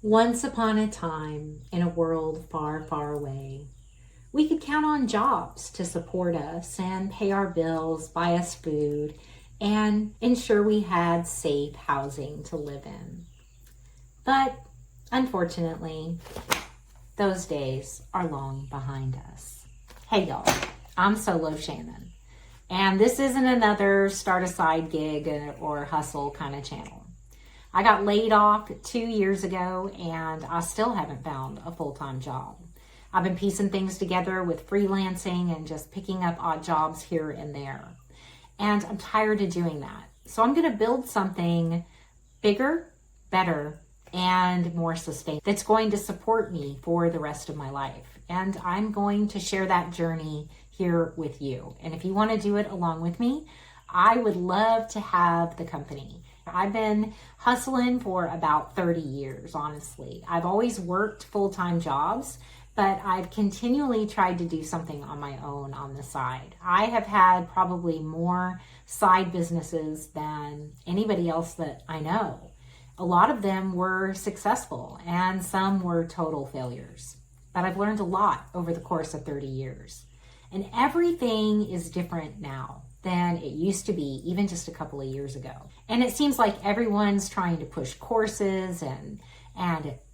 Once upon a time, in a world far, far away, we could count on jobs to support us and pay our bills, buy us food, and ensure we had safe housing to live in. But unfortunately, those days are long behind us. Hey y'all, I'm Solo Shannon, and this isn't another start a side gig or hustle kind of channel. I got laid off 2 years ago and I still haven't found a full-time job. I've been piecing things together with freelancing and just picking up odd jobs here and there. And I'm tired of doing that. So I'm going to build something bigger, better, and more sustainable that's going to support me for the rest of my life. And I'm going to share that journey here with you. And if you want to do it along with me, I would love to have the company. I've been hustling for about 30 years, honestly. I've always worked full-time jobs, but I've continually tried to do something on my own on the side. I have had probably more side businesses than anybody else that I know. A lot of them were successful and some were total failures. But I've learned a lot over the course of 30 years. And everything is different now than it used to be even just a couple of years ago. And it seems like everyone's trying to push courses and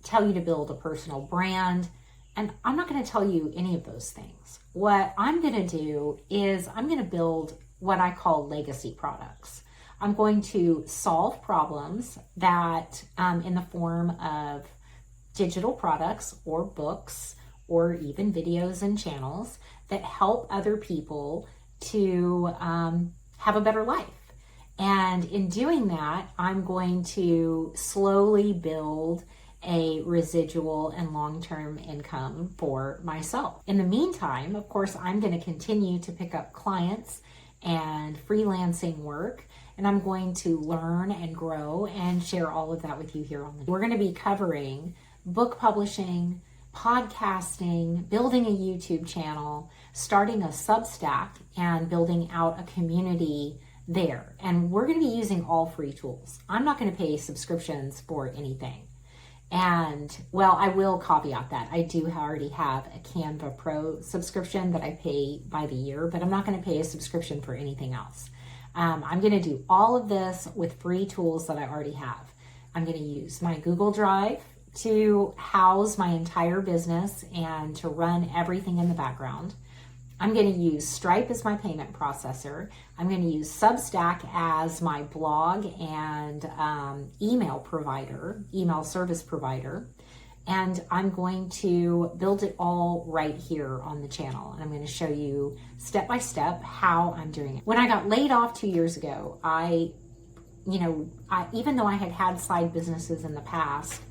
tell you to build a personal brand. And I'm not going to tell you any of those things. What I'm going to do is I'm going to build what I call legacy products. I'm going to solve problems that in the form of digital products or books or even videos and channels that help other people to have a better life. And in doing that, I'm going to slowly build a residual and long-term income for myself. In the meantime, of course, I'm going to continue to pick up clients and freelancing work, and I'm going to learn and grow and share all of that with you here on the. We're going to be covering book publishing, podcasting, building a YouTube channel, starting a Substack, and building out a community there. And we're going to be using all free tools. I'm not going to pay subscriptions for anything. And well, I will caveat that. I do already have a Canva Pro subscription that I pay by the year, but I'm not going to pay a subscription for anything else. I'm going to do all of this with free tools that I already have. I'm going to use my Google Drive to house my entire business and to run everything in the background. I'm going to use Stripe as my payment processor. I'm going to use Substack as my blog and email service provider. And I'm going to build it all right here on the channel. And I'm going to show you step by step how I'm doing it. When I got laid off 2 years ago, even though I had had side businesses in the past,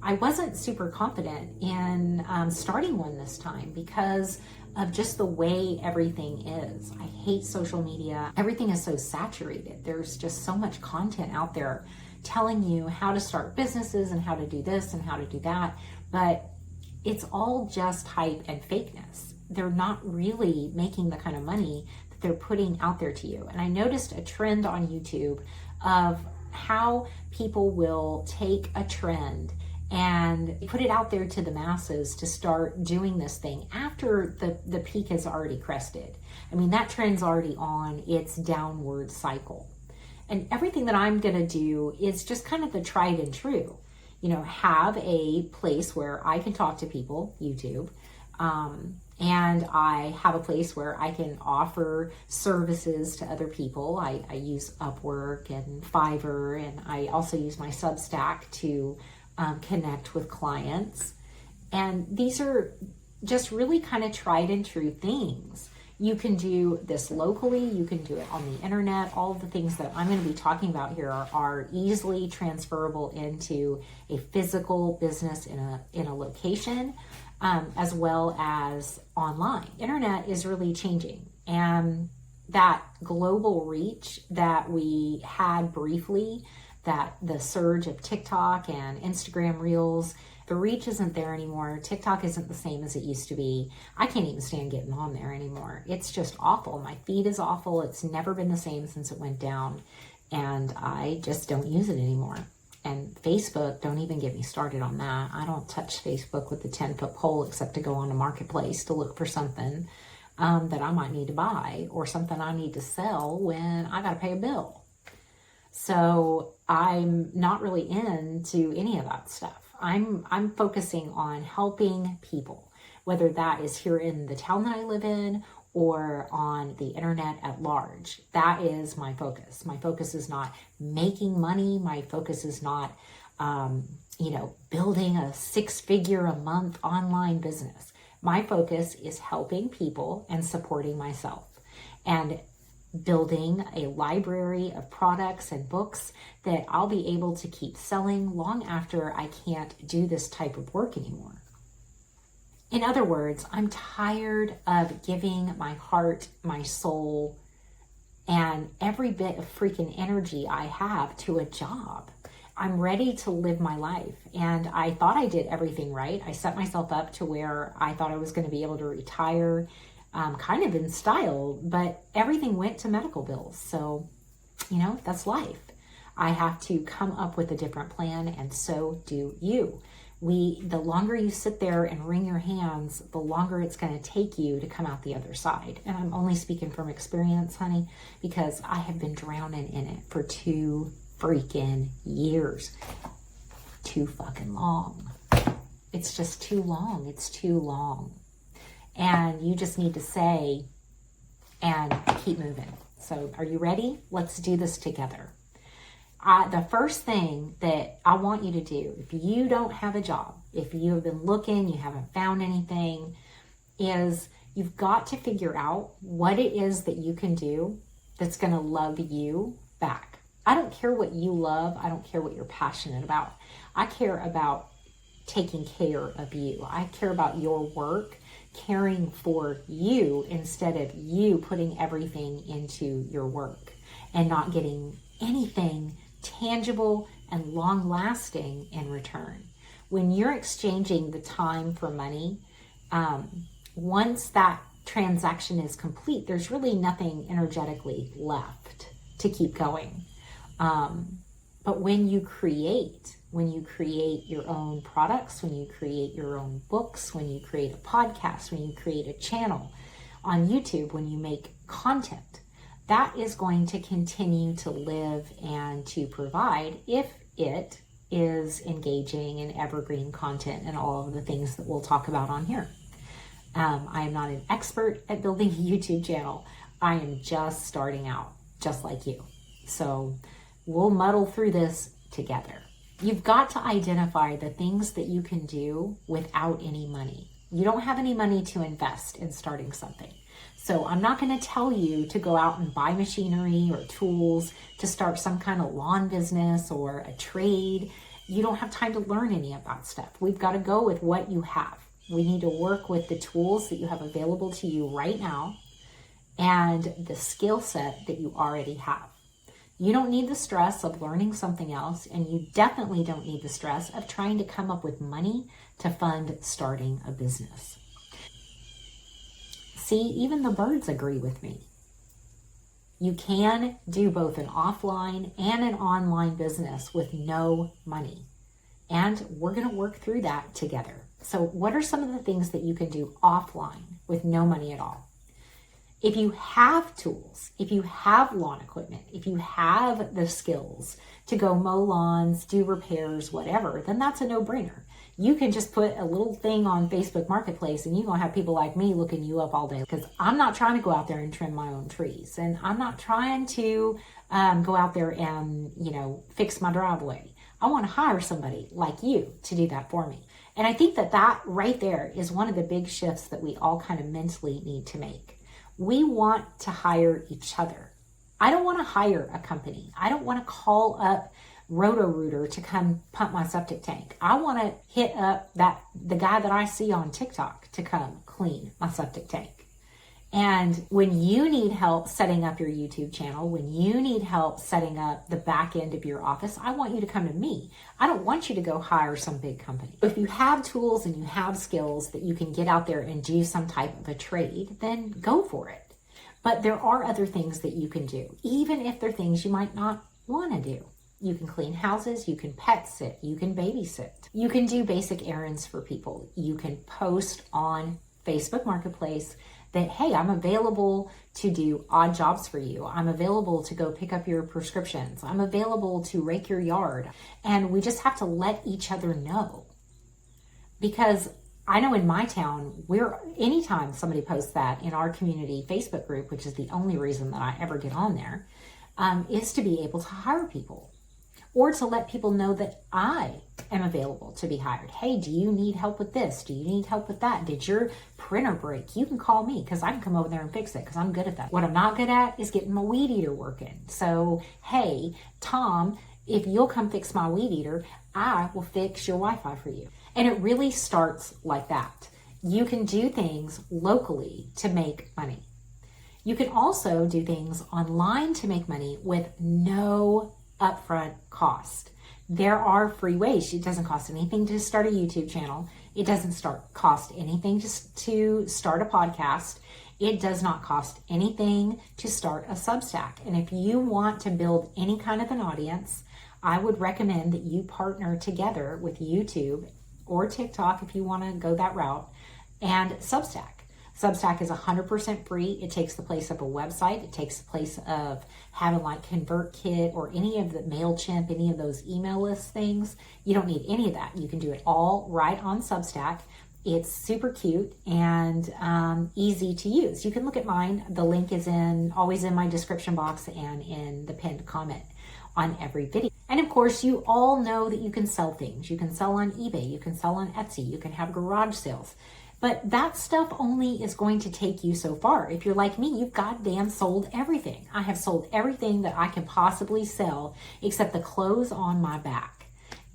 I wasn't super confident in starting one this time because of just the way everything is. I hate social media. Everything is so saturated. There's just so much content out there telling you how to start businesses and how to do this and how to do that. But it's all just hype and fakeness. They're not really making the kind of money that they're putting out there to you. And I noticed a trend on YouTube of how people will take a trend and put it out there to the masses to start doing this thing after the peak has already crested. I mean, that trend's already on its downward cycle. And everything that I'm going to do is just kind of the tried and true. Have a place where I can talk to people, YouTube, and I have a place where I can offer services to other people. I use Upwork and Fiverr, and I also use my Substack to connect with clients. And these are just really kind of tried and true things. You can do this locally, you can do it on the internet. All of the things that I'm going to be talking about here are easily transferable into a physical business in a location, as well as online. Internet is really changing, and that global reach that we had briefly, that the surge of TikTok and Instagram Reels, the reach isn't there anymore. TikTok isn't the same as it used to be. I can't even stand getting on there anymore. It's just awful. My feed is awful. It's never been the same since it went down, and I just don't use it anymore. And Facebook, don't even get me started on that. I don't touch Facebook with the 10-foot pole except to go on a marketplace to look for something that I might need to buy or something I need to sell when I got to pay a bill. So I'm not really into any of that stuff. I'm focusing on helping people, whether that is here in the town that I live in or on the internet at large. That is my focus. My focus is not making money. My focus is not, building a 6-figure a month online business. My focus is helping people and supporting myself and building a library of products and books that I'll be able to keep selling long after I can't do this type of work anymore. In other words, I'm tired of giving my heart, my soul, and every bit of freaking energy I have to a job. I'm ready to live my life. And I thought I did everything right. I set myself up to where I thought I was going to be able to retire kind of in style, but everything went to medical bills. So, that's life. I have to come up with a different plan, and so do you. The longer you sit there and wring your hands, the longer it's going to take you to come out the other side. And I'm only speaking from experience, honey, because I have been drowning in it for 2 freaking years. Too fucking long. It's just too long. It's too long. And you just need to say and keep moving. So are you ready? Let's do this together. The first thing that I want you to do, if you don't have a job, if you have been looking, you haven't found anything, is you've got to figure out what it is that you can do that's going to love you back. I don't care what you love. I don't care what you're passionate about. I care about taking care of you. I care about your work, caring for you instead of you putting everything into your work and not getting anything tangible and long lasting in return. When you're exchanging the time for money, once that transaction is complete, there's really nothing energetically left to keep going. But when you create your own products, when you create your own books, when you create a podcast, when you create a channel on YouTube, when you make content, that is going to continue to live and to provide if it is engaging in evergreen content and all of the things that we'll talk about on here. I am not an expert at building a YouTube channel. I am just starting out, just like you. So we'll muddle through this together. You've got to identify the things that you can do without any money. You don't have any money to invest in starting something. So I'm not going to tell you to go out and buy machinery or tools to start some kind of lawn business or a trade. You don't have time to learn any of that stuff. We've got to go with what you have. We need to work with the tools that you have available to you right now and the skill set that you already have. You don't need the stress of learning something else, and you definitely don't need the stress of trying to come up with money to fund starting a business. See, even the birds agree with me. You can do both an offline and an online business with no money. And we're going to work through that together. So what are some of the things that you can do offline with no money at all? If you have tools, if you have lawn equipment, if you have the skills to go mow lawns, do repairs, whatever, then that's a no-brainer. You can just put a little thing on Facebook Marketplace and you're going to have people like me looking you up all day, because I'm not trying to go out there and trim my own trees, and I'm not trying to go out there and, fix my driveway. I want to hire somebody like you to do that for me. And I think that right there is one of the big shifts that we all kind of mentally need to make. We want to hire each other. I don't want to hire a company. I don't want to call up Roto-Rooter to come pump my septic tank. I want to hit up the guy that I see on TikTok to come clean my septic tank. And when you need help setting up your YouTube channel, when you need help setting up the back end of your office, I want you to come to me. I don't want you to go hire some big company. If you have tools and you have skills that you can get out there and do some type of a trade, then go for it. But there are other things that you can do, even if they're things you might not want to do. You can clean houses, you can pet sit, you can babysit. You can do basic errands for people. You can post on Facebook Marketplace that, hey, I'm available to do odd jobs for you. I'm available to go pick up your prescriptions. I'm available to rake your yard. And we just have to let each other know. Because I know in my town, anytime somebody posts that in our community Facebook group, which is the only reason that I ever get on there, is to be able to hire people. Or to let people know that I am available to be hired. Hey, do you need help with this? Do you need help with that? Did your printer break? You can call me because I can come over there and fix it because I'm good at that. What I'm not good at is getting my weed eater working. So, hey, Tom, if you'll come fix my weed eater, I will fix your Wi-Fi for you. And it really starts like that. You can do things locally to make money. You can also do things online to make money with no upfront cost. There are free ways. It doesn't cost anything to start a YouTube channel. It doesn't cost anything to start a podcast. It does not cost anything to start a Substack. And if you want to build any kind of an audience, I would recommend that you partner together with YouTube or TikTok if you want to go that route, and Substack. Substack is 100% free. It takes the place of a website. It takes the place of having like ConvertKit or any of the MailChimp, any of those email list things. You don't need any of that. You can do it all right on Substack. It's super cute and easy to use. You can look at mine. The link is always in my description box and in the pinned comment on every video. And of course, you all know that you can sell things. You can sell on eBay. You can sell on Etsy. You can have garage sales. But that stuff only is going to take you so far. If you're like me, you've goddamn sold everything. I have sold everything that I can possibly sell except the clothes on my back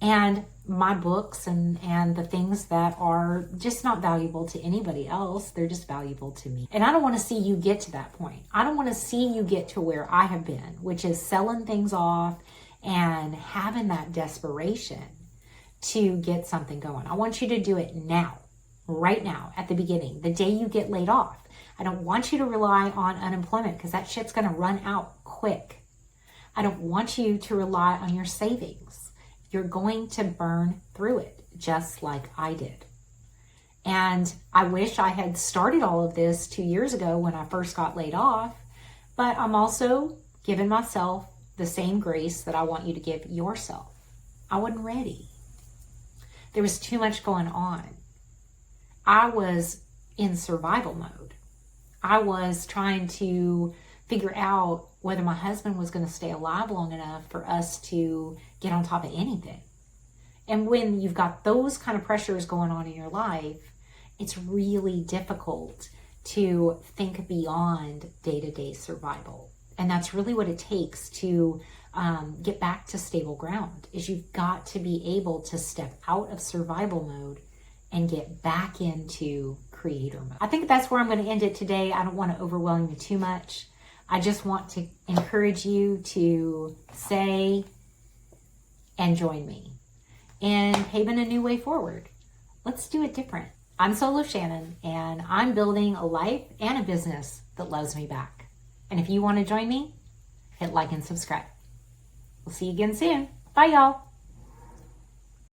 and my books and the things that are just not valuable to anybody else. They're just valuable to me. And I don't want to see you get to that point. I don't want to see you get to where I have been, which is selling things off and having that desperation to get something going. I want you to do it now. Right now, at the beginning, the day you get laid off. I don't want you to rely on unemployment because that shit's going to run out quick. I don't want you to rely on your savings. You're going to burn through it just like I did. And I wish I had started all of this 2 years ago when I first got laid off, but I'm also giving myself the same grace that I want you to give yourself. I wasn't ready. There was too much going on. I was in survival mode. I was trying to figure out whether my husband was going to stay alive long enough for us to get on top of anything. And when you've got those kind of pressures going on in your life, it's really difficult to think beyond day-to-day survival. And that's really what it takes to get back to stable ground, is you've got to be able to step out of survival mode and get back into creator mode. I think that's where I'm going to end it today. I don't want to overwhelm you too much. I just want to encourage you to say and join me in paving a new way forward. Let's do it different. I'm Solo Shannon, and I'm building a life and a business that loves me back. And if you want to join me, hit like and subscribe. We'll see you again soon. Bye, y'all.